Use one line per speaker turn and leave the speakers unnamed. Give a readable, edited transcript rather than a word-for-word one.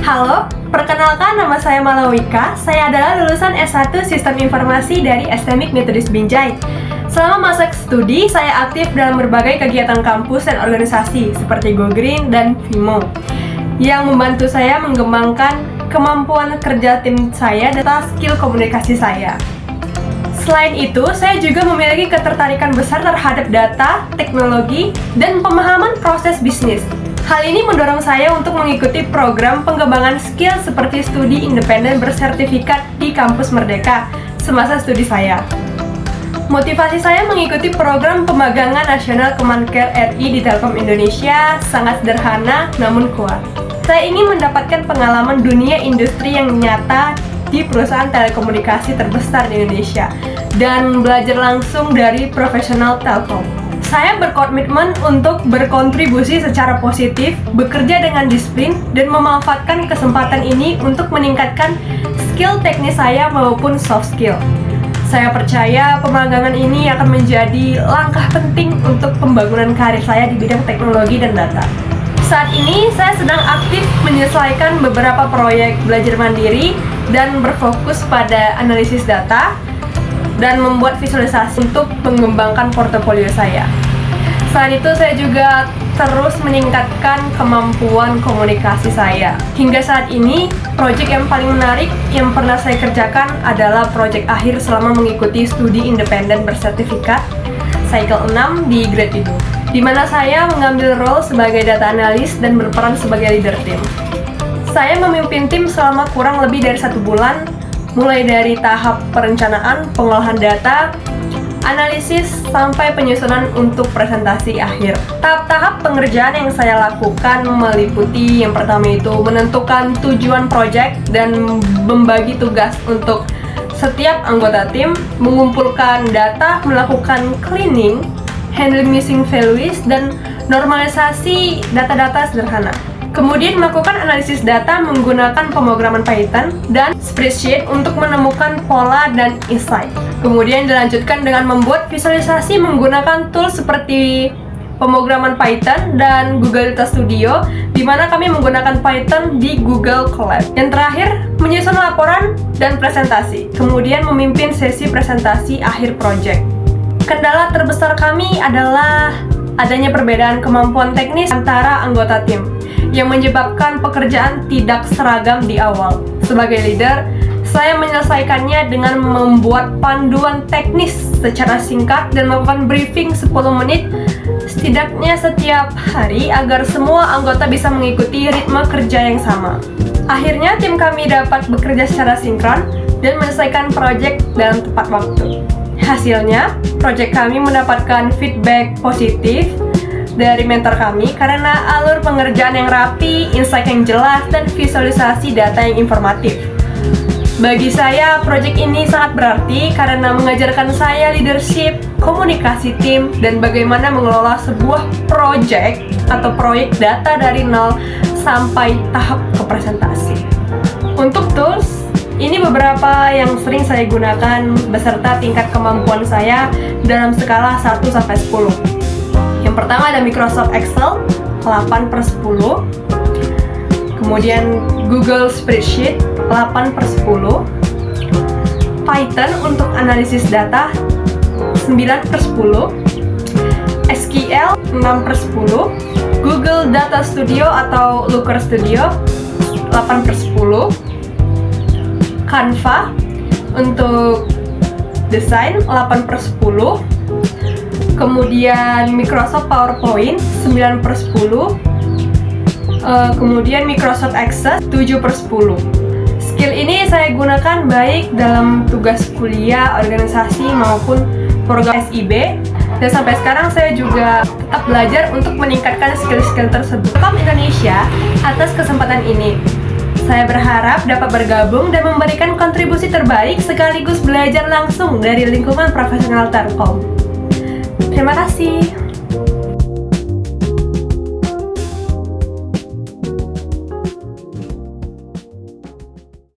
Halo, perkenalkan nama saya Malawika. Saya adalah lulusan S1 Sistem Informasi dari STMIK Metodis Binjai. Selama masa studi, saya aktif dalam berbagai kegiatan kampus dan organisasi seperti Go Green dan FIMO yang membantu saya mengembangkan kemampuan kerja tim saya dan skill komunikasi saya. Selain itu, saya juga memiliki ketertarikan besar terhadap data, teknologi, dan pemahaman proses bisnis. Hal ini mendorong saya untuk mengikuti program pengembangan skill seperti studi independen bersertifikat di Kampus Merdeka semasa studi saya. Motivasi saya mengikuti program pemagangan nasional Kemenkeu RI di Telkom Indonesia sangat sederhana namun kuat. Saya ingin mendapatkan pengalaman dunia industri yang nyata di perusahaan telekomunikasi terbesar di Indonesia dan belajar langsung dari profesional Telkom. Saya berkomitmen untuk berkontribusi secara positif, bekerja dengan disiplin, dan memanfaatkan kesempatan ini untuk meningkatkan skill teknis saya maupun soft skill. Saya percaya pemagangan ini akan menjadi langkah penting untuk pembangunan karir saya di bidang teknologi dan data. Saat ini, saya sedang aktif menyelesaikan beberapa proyek belajar mandiri dan berfokus pada analisis data dan membuat visualisasi untuk mengembangkan portofolio saya. Selain itu, saya juga terus meningkatkan kemampuan komunikasi saya. Hingga saat ini, proyek yang paling menarik yang pernah saya kerjakan adalah proyek akhir selama mengikuti studi independen bersertifikat Cycle 6 di Grade Indo, di mana saya mengambil role sebagai data analis dan berperan sebagai leader tim. Saya memimpin tim selama kurang lebih dari 1 bulan, mulai dari tahap perencanaan, pengolahan data, analisis, sampai penyusunan untuk presentasi akhir. Tahap-tahap pengerjaan yang saya lakukan meliputi yang pertama itu menentukan tujuan proyek dan membagi tugas untuk setiap anggota tim, mengumpulkan data, melakukan cleaning, handling missing values, dan normalisasi data-data sederhana. Kemudian melakukan analisis data menggunakan pemrograman Python dan spreadsheet untuk menemukan pola dan insight. Kemudian dilanjutkan dengan membuat visualisasi menggunakan tools seperti pemrograman Python dan Google Data Studio, di mana kami menggunakan Python di Google Colab. Yang terakhir, menyusun laporan dan presentasi. Kemudian memimpin sesi presentasi akhir proyek. Kendala terbesar kami adalah adanya perbedaan kemampuan teknis antara anggota tim yang menyebabkan pekerjaan tidak seragam di awal. Sebagai leader, saya menyelesaikannya dengan membuat panduan teknis secara singkat dan melakukan briefing 10 menit setidaknya setiap hari agar semua anggota bisa mengikuti ritme kerja yang sama. Akhirnya tim kami dapat bekerja secara sinkron dan menyelesaikan proyek dalam tepat waktu. Hasilnya, proyek kami mendapatkan feedback positif dari mentor kami karena alur pengerjaan yang rapi, insight yang jelas, dan visualisasi data yang informatif. Bagi saya, proyek ini sangat berarti karena mengajarkan saya leadership, komunikasi tim, dan bagaimana mengelola sebuah proyek atau proyek data dari nol sampai tahap ke presentasi. Untuk tools, ini beberapa yang sering saya gunakan beserta tingkat kemampuan saya dalam skala 1-10. Yang pertama ada Microsoft Excel 8/10, kemudian Google Spreadsheet 8/10, Python untuk analisis data 9/10, SQL 6/10, Google Data Studio atau Looker Studio 8/10, Canva untuk desain 8/10, kemudian Microsoft PowerPoint 9/10, kemudian Microsoft Access 7/10. Skill ini saya gunakan baik dalam tugas kuliah, organisasi maupun program SIB, dan sampai sekarang saya juga tetap belajar untuk meningkatkan skill-skill tersebut. Telkom Indonesia atas kesempatan ini. Saya berharap dapat bergabung dan memberikan kontribusi terbaik sekaligus belajar langsung dari lingkungan profesional Telkom. Terima kasih.